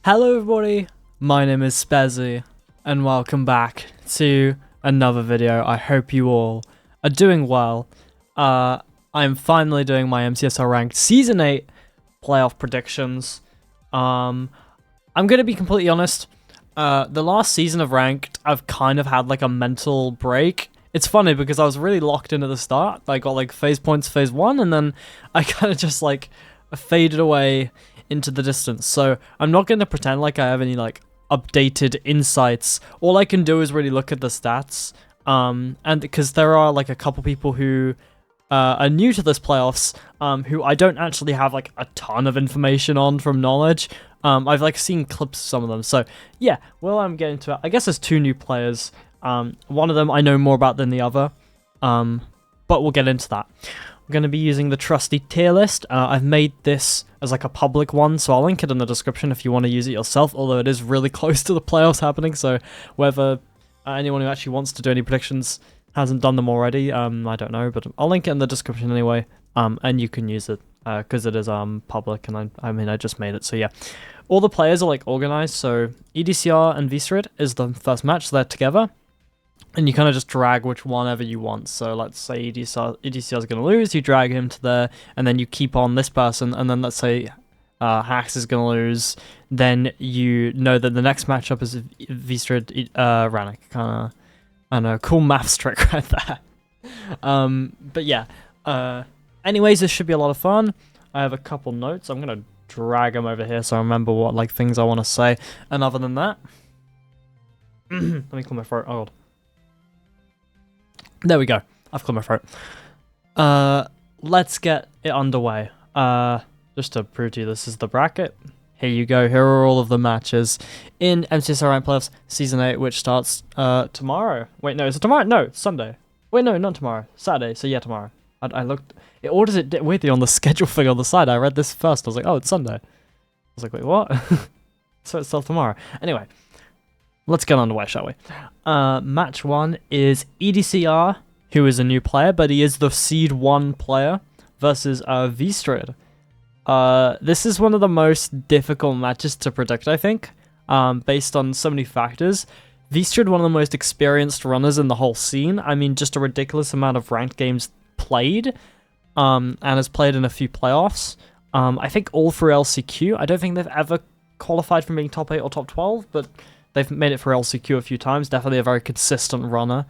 Hello everybody, my name is SpeZy, and welcome back to another video. I hope you all are doing well. I'm finally doing my MCSR Ranked Season 8 playoff predictions. I'm gonna be completely honest, the last season of Ranked, I've kind of had like a mental break. It's funny because I was really locked in at the start. I got like phase points phase 1, and then I kind of just like faded away into the distance. So I'm not going to pretend like I have any like updated insights. All I can do is really look at the stats. And because there are like a couple people who are new to this playoffs, who I don't actually have like a ton of information on from knowledge. I've like seen clips of some of them. So yeah, well, I'm getting to it. I guess there's two new players. One of them I know more about than the other. But we'll get into that. We're going to be using the trusty tier list. I've made this as like a public one, so I'll link it in the description if you want to use it yourself, although it is really close to the playoffs happening, so whether anyone who actually wants to do any predictions hasn't done them already, I don't know, but I'll link it in the description anyway, and you can use it, because it is public, and I just made it, so yeah. All the players are like organized, so EDCR and Vstrid is the first match, so they're together. And you kind of just drag which one ever you want. So let's say EDCR is going to lose, you drag him to there, and then you keep on this person, and then let's say Hax is going to lose, then you know that the next matchup is Vstrid Rannick. Kind of, I don't know, cool maths trick right there. But yeah, anyways, this should be a lot of fun. I have a couple notes. I'm going to drag them over here so I remember what like things I want to say. And other than that, let me clear my throat. Oh god. There we go. I've cleared my throat. Let's get it underway. Just to prove to you this is the bracket. Here you go. Here are all of the matches in MCSR Ranked Playoffs Season 8, which starts tomorrow. Wait, no, is it tomorrow? No, Sunday. Wait, no, not tomorrow. Saturday. So yeah, tomorrow. I looked. It orders it weirdly on the schedule thing on the side. I read this first. I was like, oh, it's Sunday. I was like, wait, what? So it's still tomorrow. Anyway. Let's get underway, shall we? Match 1 is EDCR, who is a new player, but he is the Seed 1 player, versus Vstrid. This is one of the most difficult matches to predict, I think, based on so many factors. Vstrid, one of the most experienced runners in the whole scene. I mean, just a ridiculous amount of ranked games played, and has played in a few playoffs. I think all through LCQ. I don't think they've ever qualified from being top 8 or top 12, but they've made it for LCQ a few times. Definitely a very consistent runner.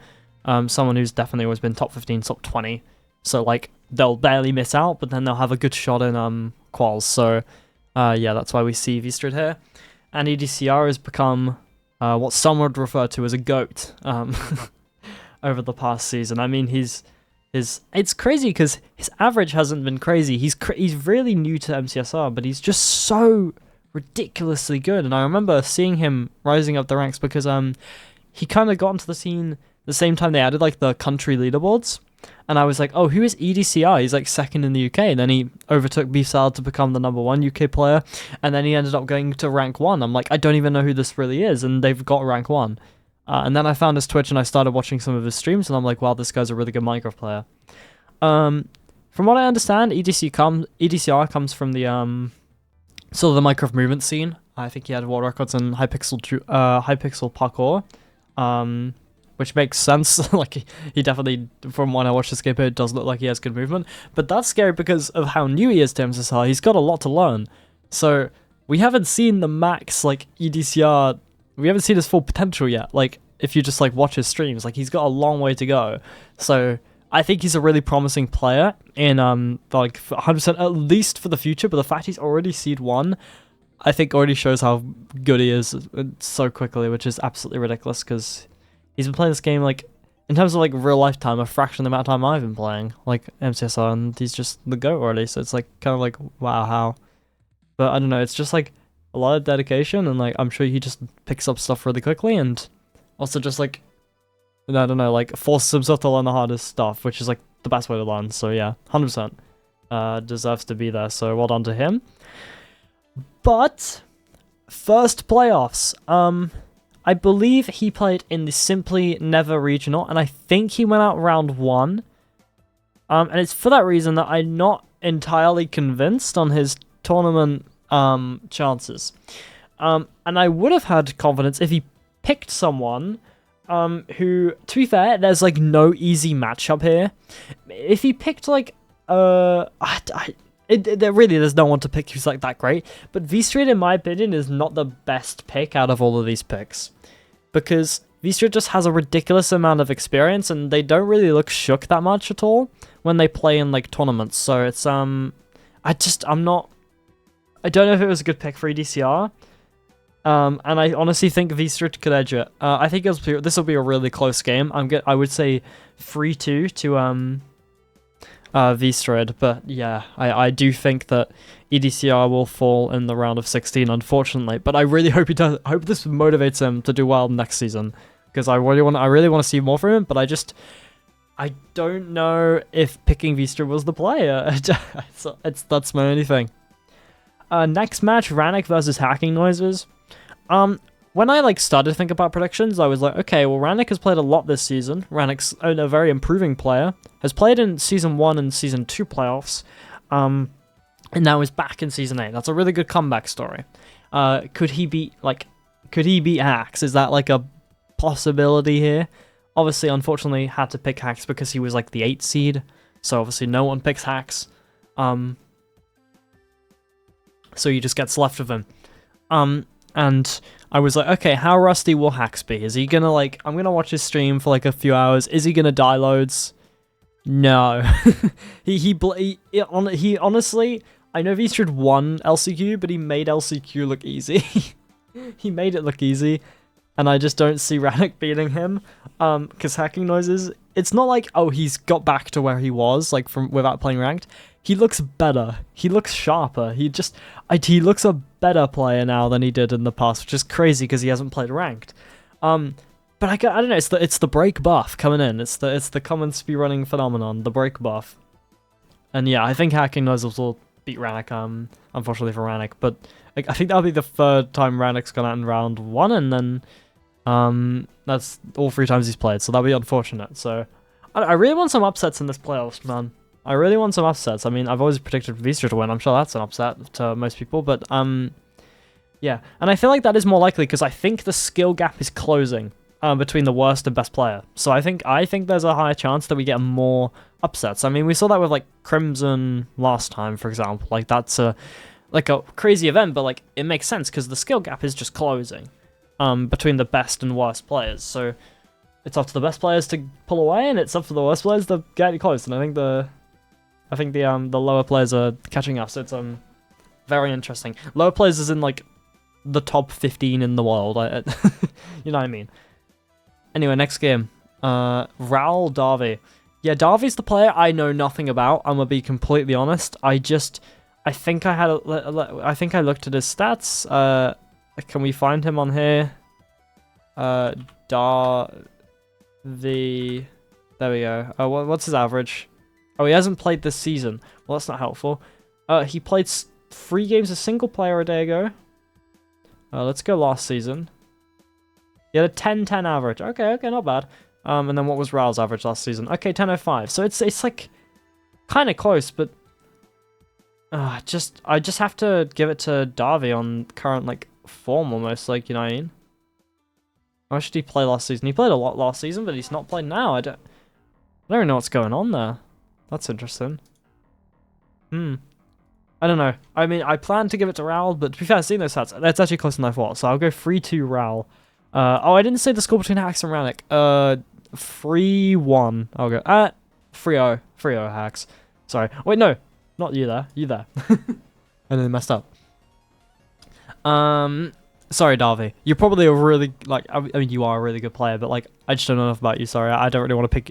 Someone who's definitely always been top 15, top 20. So, like, they'll barely miss out, but then they'll have a good shot in quals. So, yeah, that's why we see Vstrid here. And EDCR has become what some would refer to as a GOAT over the past season. I mean, it's crazy because his average hasn't been crazy. He's really new to MCSR, but he's just so ridiculously good. And I remember seeing him rising up the ranks because he kind of got into the scene the same time they added like the country leaderboards, and I was like, oh, who is EDCR? He's like second in the UK, and then he overtook BSAL to become the #1 UK player, and then he ended up going to rank 1. I'm like, I don't even know who this really is, and they've got rank 1. And then I found his Twitch and I started watching some of his streams, and I'm like, wow, this guy's a really good Minecraft player. From what I understand, EDCR comes from the sort of the Minecraft movement scene. I think he had world records in high pixel parkour, which makes sense. Like he definitely, from when I watched this gameplay, it does look like he has good movement. But that's scary because of how new he is to MCSR. He's got a lot to learn. So we haven't seen the max like EDCR. We haven't seen his full potential yet. Like if you just like watch his streams, like he's got a long way to go. So I think he's a really promising player in like 100% at least for the future, but the fact he's already Seed 1, I think already shows how good he is so quickly, which is absolutely ridiculous because he's been playing this game like in terms of like real life time, a fraction of the amount of time I've been playing like MCSR, and he's just the GOAT already. So it's like kind of like wow, how? But I don't know, it's just like a lot of dedication, and like I'm sure he just picks up stuff really quickly, and also just like I don't know, like forces himself to learn the hardest stuff, which is like the best way to learn. So yeah, 100% deserves to be there. So well done to him. But first playoffs, I believe he played in the Simply Never Regional, and I think he went out round 1. And it's for that reason that I'm not entirely convinced on his tournament chances. And I would have had confidence if he picked someone who, to be fair, there's like no easy matchup here. If he picked like there's no one to pick who's like that great. But V-Street, in my opinion, is not the best pick out of all of these picks, because V-Street just has a ridiculous amount of experience, and they don't really look shook that much at all when they play in like tournaments. So it's I don't know if it was a good pick for EDCR. And I honestly think V-Street could edge it. I think this will be a really close game. I would say 3-2 to V-Street, but yeah, I do think that EDCR will fall in the round of 16, unfortunately. But I really hope he does. I hope this motivates him to do well next season, because I really want to see more from him. But I don't know if picking V-Street was the player. That's my only thing. Next match, Rannick versus Hacking Noises. When I started to think about predictions, I was like, okay, well, Rannick has played a lot this season. Rannick's a very improving player. Has played in Season 1 and Season 2 playoffs. And now is back in Season 8. That's a really good comeback story. Could he beat Hacks? Is that like a possibility here? Obviously, unfortunately, had to pick Hacks because he was like the 8th seed. So obviously no one picks Hacks. So he just gets left with him. And I was like, okay, how rusty will Hacks be? Is he gonna I'm gonna watch his stream for like a few hours. Is he gonna die loads? No. he honestly, I know V-Street won LCQ, but he made LCQ look easy. He made it look easy, and I just don't see Rannick beating him. Because Hacking Noises, it's not like, oh, he's got back to where he was, without playing ranked. He looks better. He looks sharper. He looks a better player now than he did in the past, which is crazy because he hasn't played ranked. But I don't know. It's the break buff coming in. It's the common speedrunning phenomenon, the break buff. And yeah, I think Hacking Noises will beat Rannick. Unfortunately for Rannick, but I think that'll be the third time Rannick's gone out in round 1, and then that's all 3 times he's played. So that'll be unfortunate. So I really want some upsets in this playoffs, man. I really want some upsets. I mean, I've always predicted V-Street to win. I'm sure that's an upset to most people, but yeah. And I feel like that is more likely because I think the skill gap is closing between the worst and best player. So I think there's a higher chance that we get more upsets. I mean, we saw that with Crimson last time, for example. That's a crazy event, but it makes sense because the skill gap is just closing between the best and worst players. So it's up to the best players to pull away, and it's up to the worst players to get close. And I think the lower players are catching up, so it's very interesting. Lower players is in the top 15 in the world. You know what I mean? Anyway, next game. Raul Darby. Yeah, Darby's the player I know nothing about. I'm gonna be completely honest. I think I looked at his stats. Can we find him on here? Darby. There we go. What's his average? Oh, he hasn't played this season. Well, that's not helpful. He played 3 games as single player a day ago. Let's go last season. He had a 10-10 average. Okay, not bad. And then what was Raul's average last season? Okay, 10.05. So it's kind of close, but I just have to give it to Darby on current form almost. You know what I mean? How much did he play last season? He played a lot last season, but he's not played now. I don't even know what's going on there. That's interesting. I don't know. I mean, I plan to give it to Raul, but to be fair, I've seen those stats. That's actually closer than I thought, so I'll go 3-2 Raul. I didn't say the score between Hacks and Rannick. 3-1. I'll go. 3-0. 3-0 Hacks. Sorry. Wait, no. Not you there. You there. And then messed up. Sorry, Darby. You're probably a really, I mean, you are a really good player, but, I just don't know enough about you. Sorry, I don't really want to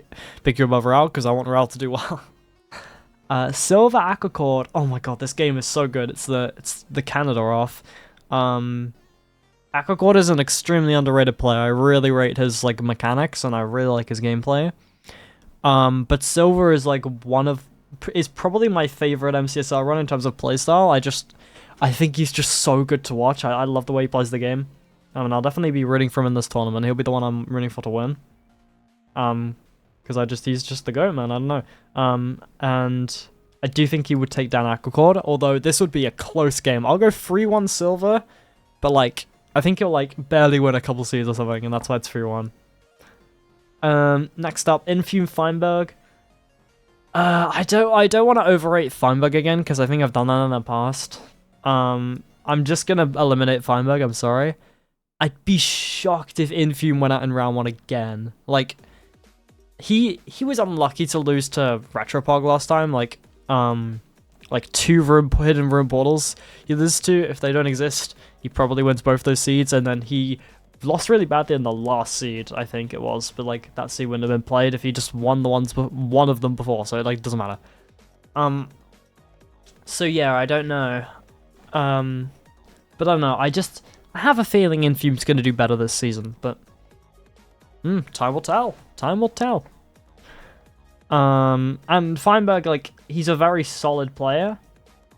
pick you above Raul, because I want Raul to do well. Silver Aquacord. Oh my god, this game is so good. It's the Canada off. Aquacord is an extremely underrated player. I really rate his, mechanics, and I really like his gameplay. But Silver is, is probably my favorite MCSR run in terms of playstyle. I think he's just so good to watch. I love the way he plays the game. I mean, I'll definitely be rooting for him in this tournament. He'll be the one I'm rooting for to win. Because he's just the GOAT, man. I don't know. And I do think he would take down Aquacord, although this would be a close game. I'll go 3-1 Silver. but like I think he'll like barely win a couple seeds or something, and that's why it's 3-1. Next up, Infume Feinberg. I don't want to overrate Feinberg again because I think I've done that in the past. I'm just gonna eliminate Feinberg. I'm sorry. I'd be shocked if Infume went out in round 1 again. Like, he was unlucky to lose to Retropog last time. Like 2 hidden room portals he loses to. If they don't exist, he probably wins both those seeds, and then he lost really badly in the last seed, I think it was. But like that seed wouldn't have been played if he just won one of them before. So it like doesn't matter. So yeah, I don't know. But I don't know. I have a feeling Infume's going to do better this season, but time will tell. Time will tell. And Feinberg, like, he's a very solid player,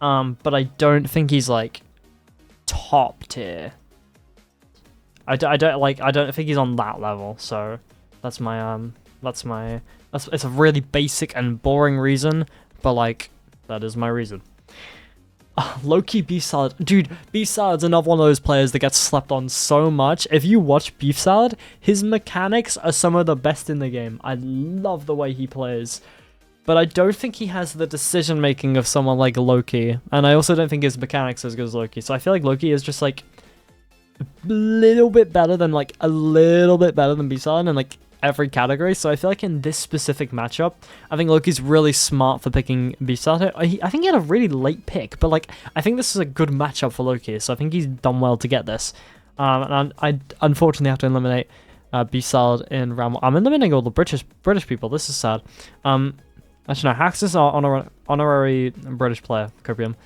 but I don't think he's like top tier. I don't think he's on that level. So that's it's a really basic and boring reason, but like that is my reason. Low-key Beef Salad. Dude, Beef Salad's another one of those players that gets slept on so much. If you watch Beef Salad, his mechanics are some of the best in the game. I love the way he plays. But I don't think he has the decision-making of someone like Loki. And I also don't think his mechanics are as good as Loki. So I feel like Loki is just like a little bit better than Beef Salad in like every category. So I feel like in this specific matchup, I think Loki's really smart for picking Beef Salad. I think he had a really late pick, but like I think this is a good matchup for Loki. So I think he's done well to get this. And I unfortunately have to eliminate Beef Salad in round 1. I'm eliminating all the British people. This is sad. Actually, no, Hax is our honorary British player, Copium.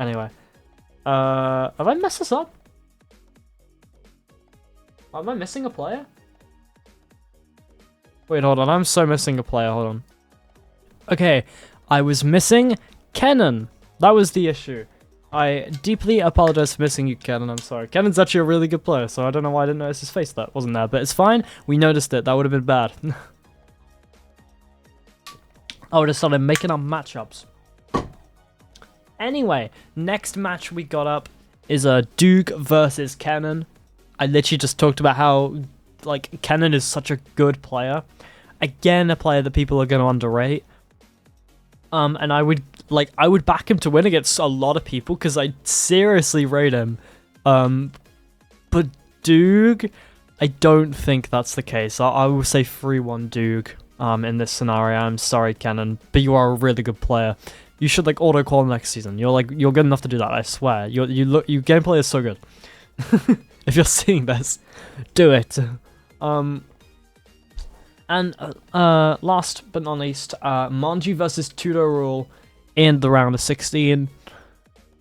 Anyway. Have I messed this up? Am I missing a player? Wait, hold on. I'm so missing a player. Hold on. Okay, I was missing Kennen. That was the issue. I deeply apologize for missing you, Kennen. I'm sorry. Kennen's actually a really good player, so I don't know why I didn't notice his face that wasn't there. But it's fine. We noticed it. That would have been bad. I would have started making up matchups. Anyway, next match we got up is Duke versus Kennen. I literally just talked about how like Kennen is such a good player. Again, a player that people are going to underrate. And I would back him to win against a lot of people because I seriously rate him. But Duke, I don't think that's the case. I will say 3-1 Duke in this scenario. I'm sorry, Kennen, but you are a really good player. You should like auto call next season. You're good enough to do that. I swear. Your gameplay is so good. If you're seeing this, do it. And last but not least, Monji versus Tudor Rule in the round of 16.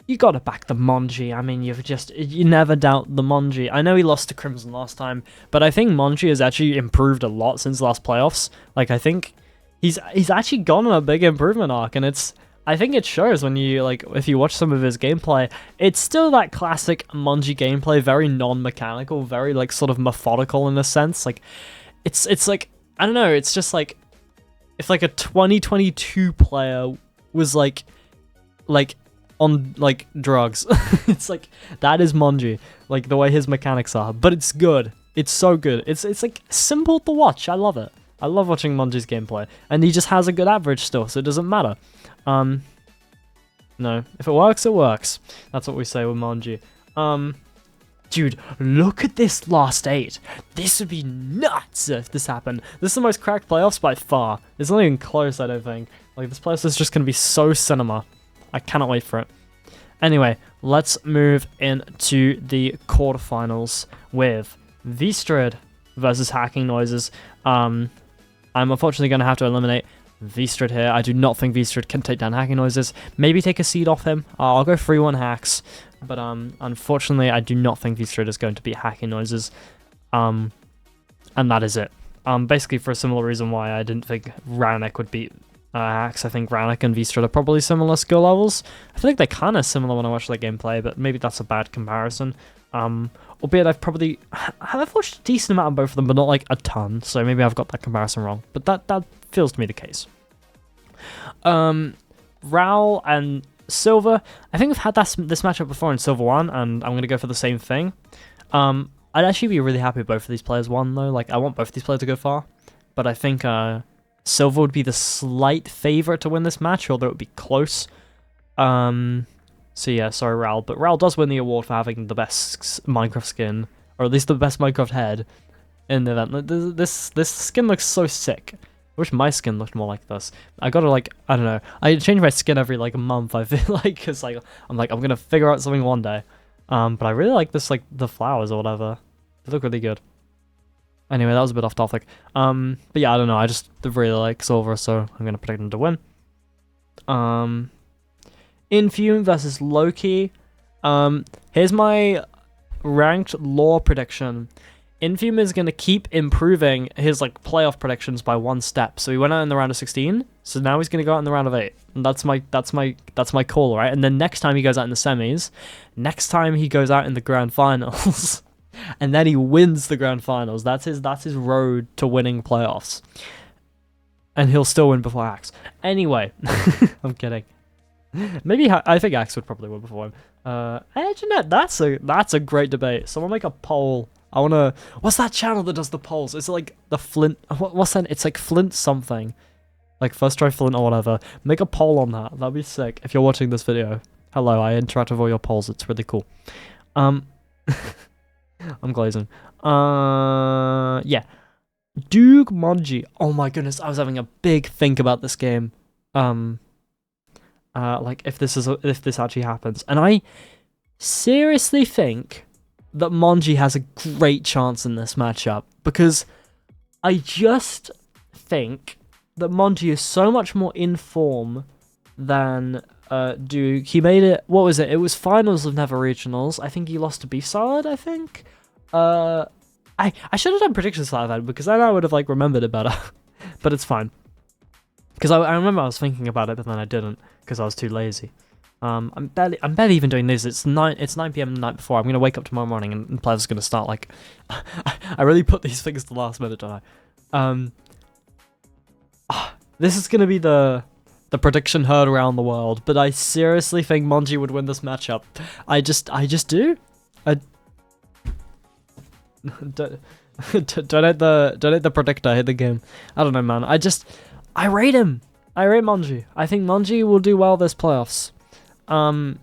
You gotta back the Monji. I mean, you never doubt the Monji. I know he lost to Crimson last time, but I think Monji has actually improved a lot since last playoffs. Like, I think he's actually gone on a big improvement arc, and I think it shows when you, like, if you watch some of his gameplay, it's still that classic Monji gameplay, very non-mechanical, very, like, sort of methodical in a sense. Like, it's like, I don't know, it's just like, if, like, a 2022 player was, like, on, like, drugs. It's like, that is Monji, like, the way his mechanics are. But it's good. It's so good. It's like, simple to watch. I love it. I love watching Monji's gameplay. And he just has a good average still, so it doesn't matter. No. If it works, it works. That's what we say with Monji. Dude, look at this last 8. This would be nuts if this happened. This is the most cracked playoffs by far. It's not even close, I don't think. Like, this playoffs is just going to be so cinema. I cannot wait for it. Anyway, let's move into the quarterfinals with Vstrid versus Hacking Noises. I'm unfortunately going to have to eliminate Vstrid here. I do not think Vstrid can take down Hacking Noises. Maybe take a seed off him. I'll go 3-1 Hacks. But unfortunately, I do not think Vstrid is going to beat Hacking Noises. And that is it. Basically for a similar reason why I didn't think Ranik would beat Hacks. I think Ranik and Vstrid are probably similar skill levels. I feel like they're kind of similar when I watch their gameplay, but maybe that's a bad comparison. Albeit I've watched a decent amount of both of them, but not like a ton, so maybe I've got that comparison wrong. But that feels to me the case. Raul and Silver, I think we've had this matchup before in Silver 1, and I'm going to go for the same thing. I'd actually be really happy if both of these players won, though. Like, I want both of these players to go far. But I think Silver would be the slight favourite to win this match, although it would be close. So yeah, sorry, Raul. But Raul does win the award for having the best Minecraft skin, or at least the best Minecraft head in the event. This skin looks so sick. I wish my skin looked more like this. I gotta, like, I don't know. I change my skin every, like, a month, I feel like, because, like, I'm gonna figure out something one day. But I really like this, like, the flowers or whatever. They look really good. Anyway, that was a bit off topic. But yeah, I don't know. I just really like Silver, so I'm gonna predict him to win. Infume versus Loki. Here's my ranked lore prediction. Infume is gonna keep improving his, like, playoff predictions by one step. So he went out in the round of 16. So now he's gonna go out in the round of 8. And that's my call, right? And then next time he goes out in the semis, next time he goes out in the grand finals, and then he wins the grand finals. That's his road to winning playoffs. And he'll still win before Axe. Anyway, I'm kidding. Maybe I think Axe would probably win before him. Edgenet, that's a great debate. Someone make a poll. I wanna. What's that channel that does the polls? It's like the Flint. What's that? It's like Flint something, like First Try Flint or whatever. Make a poll on that. That'd be sick. If you're watching this video, hello. I interact with all your polls. It's really cool. I'm glazing. Yeah. Duke Monji. Oh my goodness, I was having a big think about this game. Like if this actually happens, and I seriously think that Monji has a great chance in this matchup, because I just think that Monji is so much more in form than Duke. He made it, what was it? It was finals of Never Regionals. I think he lost to Beef Salad, I think. I should have done predictions for that, because then I would have, like, remembered it better. But it's fine. Because I remember I was thinking about it, but then I didn't, because I was too lazy. I'm barely even doing this. It's 9 PM the night before. I'm gonna wake up tomorrow morning and players are gonna start, like, I really put these things to the last minute, don't I? This is gonna be the prediction heard around the world, but I seriously think Monji would win this matchup. I just do. Donate the predictor, hit the game. I don't know, man. I rate him. I rate Monji. I think Monji will do well this playoffs. And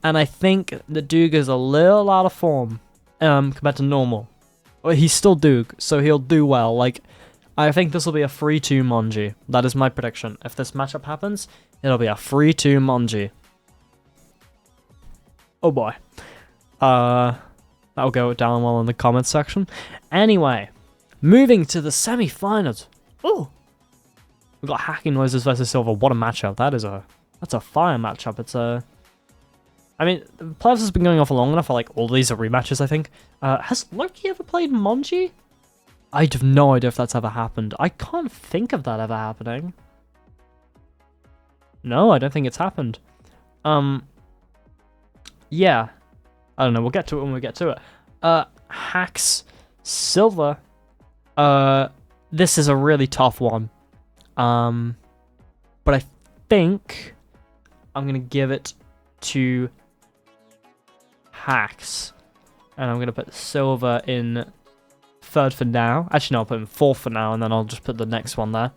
I think that Doog is a little out of form compared to normal. Well, he's still Doog, so he'll do well. Like, I think this will be a 3-2 Monji. That is my prediction. If this matchup happens, it'll be a 3-2 Monji. Oh boy. That'll go down well in the comments section. Anyway, moving to the semi-finals. Oh, we've got Hacking Noises versus Silver. What a matchup! That's a fire matchup. I mean, the playoffs has been going on for long enough. Like, all these are rematches, I think. Has Loki ever played Monji? I have no idea if that's ever happened. I can't think of that ever happening. No, I don't think it's happened. Yeah. I don't know, we'll get to it when we get to it. Hacks Silver. This is a really tough one. But I think I'm gonna give it to Hacks. And I'm gonna put Silver in third for now. Actually, no, I'll put him fourth for now, and then I'll just put the next one there.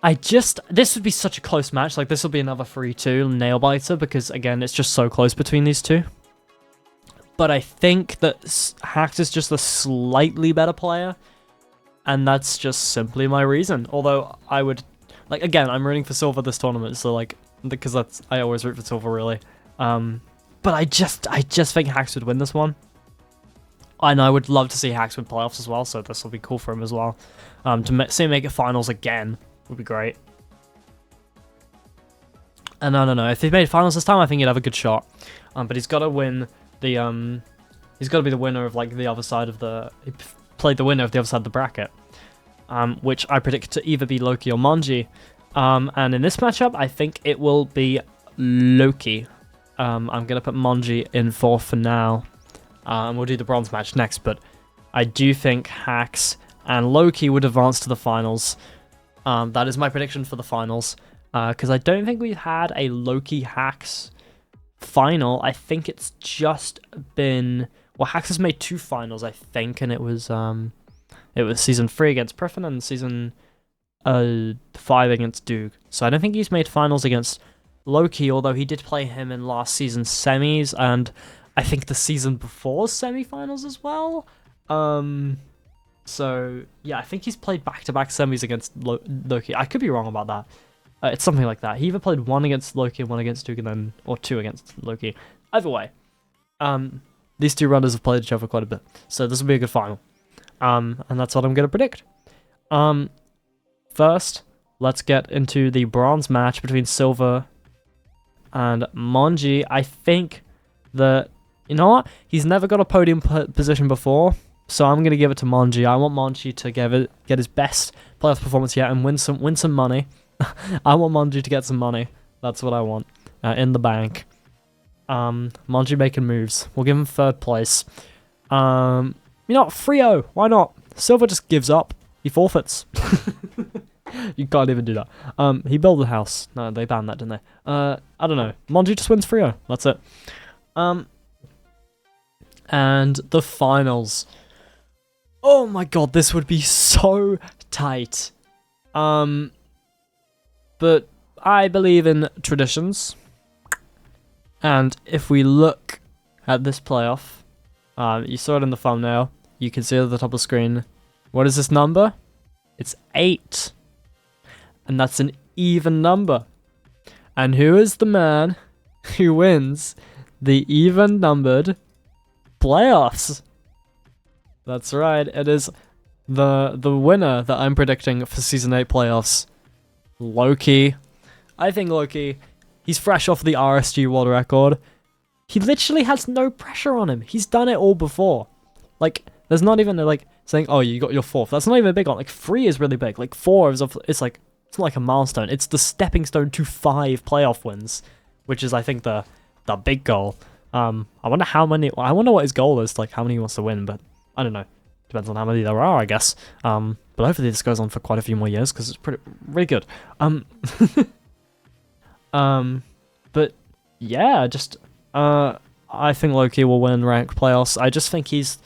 This would be such a close match. Like, this will be another 3-2 nail-biter, because, again, it's just so close between these two. But I think that Hacks is just a slightly better player, and that's just simply my reason. Although, I would... Like, again, I'm rooting for Silver this tournament, so, like, because I always root for Silver, really. But I just think Hacks would win this one. And I would love to see Hacks win playoffs as well, so this will be cool for him as well. To make it finals again would be great. And I don't know, if he made finals this time, I think he'd have a good shot. But he's got to win the he's got to be the winner of, like, the other side of the... He played the winner of the other side of the bracket, which I predict to either be Loki or Monji. And in this matchup, I think it will be Loki. I'm gonna put Monji in fourth for now. And we'll do the bronze match next, but I do think Hacks and Loki would advance to the finals. That is my prediction for the finals. because I don't think we've had a Loki Hacks final. I think it's just been, well, Hacks has made 2 finals, I think, and it was season 3 against Priffin and season 5 against Doog. So I don't think he's made finals against Loki, although he did play him in last season's semis, and I think the season before's semi-finals as well. So yeah, I think he's played back-to-back semis against Loki. I could be wrong about that. It's something like that. He either played 1 against Loki and 1 against Duke, and then, or 2 against Loki. Either way, these 2 runners have played each other quite a bit, so this will be a good final. And that's what I'm gonna predict. First, let's get into the bronze match between Silver and Monji. I think that, you know what? He's never got a podium position before, so I'm gonna give it to Monji. I want Monji to get his best playoff performance yet and win some money. I want Monji to get some money. That's what I want in the bank. Monji making moves. We'll give him 3rd place. You know what? Frio. Why not? Silver just gives up. He forfeits. You can't even do that. He built a house. No, they banned that, didn't they? I don't know. Monji just wins Frio. That's it. And the finals. Oh my god, this would be so tight. But I believe in traditions. And if we look at this playoff, you saw it in the thumbnail. You can see it at the top of the screen. What is this number? It's 8. And that's an even number. And who is the man who wins the even-numbered playoffs? That's right. It is the winner that I'm predicting for Season 8 playoffs. Loki. I think Loki, he's fresh off the RSG world record. He literally has no pressure on him. He's done it all before. Like, there's not even like saying, oh, you got your 4th. That's not even a big one. Like 3 is really big. Like 4 is it's like, it's not like a milestone. It's the stepping stone to 5 playoff wins, which is I think the big goal. I wonder how many. I wonder what his goal is. Like how many he wants to win, but I don't know. Depends on how many there are, I guess. But hopefully this goes on for quite a few more years because it's really good. But yeah, just I think Loki will win ranked playoffs. I just think he's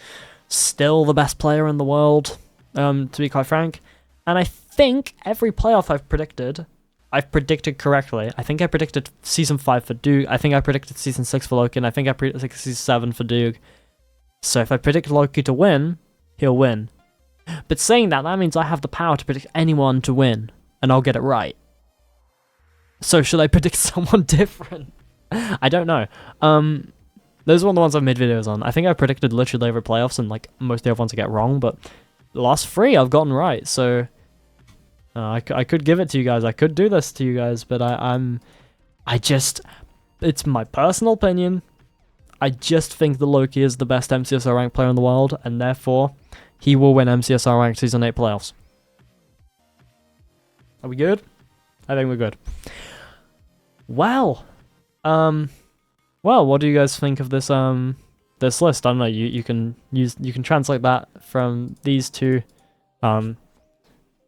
still the best player in the world, to be quite frank. And I think every playoff I've predicted correctly. I think I predicted Season 5 for Duke. I think I predicted Season 6 for Loki, and I think I predicted Season 7 for Duke. So if I predict Loki to win, he'll win. But saying that means I have the power to predict anyone to win, and I'll get it right. So should I predict someone different? I don't know. Those are one of the ones I've made videos on. I think I predicted literally every playoffs, and like most of the other ones I get wrong, but the last 3 I've gotten right, so I could give it to you guys. I could do this to you guys, but it's my personal opinion. I just think that Loki is the best MCSR ranked player in the world, and therefore he will win MCSR ranked Season 8 playoffs. Are we good? I think we're good. Well, what do you guys think of this this list? I don't know. You can translate that from these 2.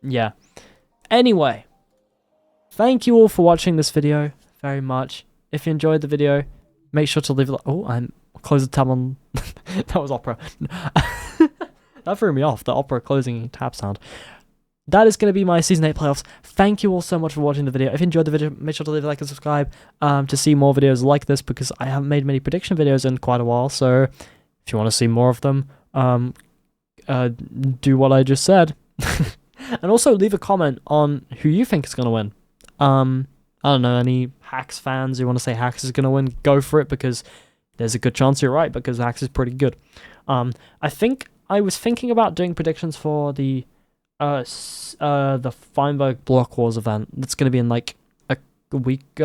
Yeah. Anyway, thank you all for watching this video very much. If you enjoyed the video, make sure to leave a like. Oh, I'm close the tab on. That was Opera. That threw me off. The Opera closing tab sound. That is going to be my Season 8 playoffs. Thank you all so much for watching the video. If you enjoyed the video, make sure to leave a like and subscribe to see more videos like this, because I haven't made many prediction videos in quite a while. So if you want to see more of them, do what I just said. And also leave a comment on who you think is going to win. I don't know, any Hacks fans who want to say Hacks is going to win, go for it, because there's a good chance you're right, because Hacks is pretty good. I think I was thinking about doing predictions for the Feinberg Block Wars event. That's going to be in like a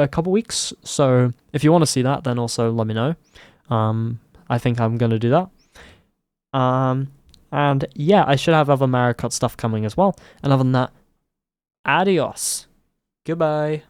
couple weeks. So if you want to see that, then also let me know. I think I'm going to do that. And yeah, I should have other Mario Kart stuff coming as well. And other than that, adios. Goodbye.